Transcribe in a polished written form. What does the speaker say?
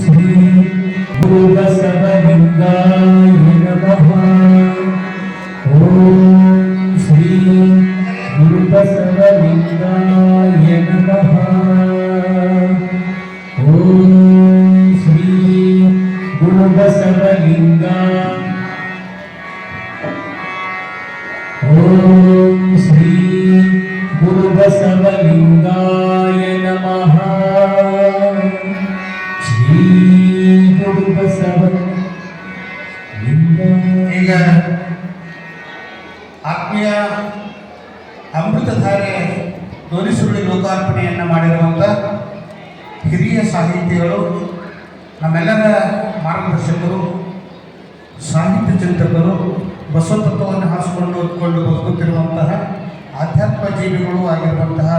ಶ್ರೀ ಗುರುಬಸವಲಿಂಗಾಯ ನಮಃ. ಓಂ ಶ್ರೀ ಗುರುಬಸವಲಿಂಗಾಯ ನಮಃ. ಓಂ ಶ್ರೀ ಗುರುಬಸವಲಿಂಗಾಯ. ಓಂ ಶ್ರೀ ಗುರುಬಸವಲಿಂಗಾಯ ನಮಃ. ಶ್ರೀ ಗುರುಬಸವಲಿಂಗಾಯ. ಈಗ ಆತ್ಮೀಯ ಅಮೃತಧಾರೆ ಧ್ವನಿಸುರುಳಿ ಲೋಕಾರ್ಪಣೆಯನ್ನು ಮಾಡಿರುವಂಥ ಹಿರಿಯ ಸಾಹಿತಿಗಳು, ನಮ್ಮೆಲ್ಲರ ಮಾರ್ಗದರ್ಶಕರು, ಸಾಹಿತ್ಯ ಚಿಂತಕರು, ಬಸವ ತತ್ವವನ್ನು ಹಾಸಿಕೊಂಡು ಓದ್ಕೊಂಡು ಬದುಕುತ್ತಿರುವಂತಹ ಆಧ್ಯಾತ್ಮ ಜೀವಿಗಳು ಆಗಿರುವಂತಹ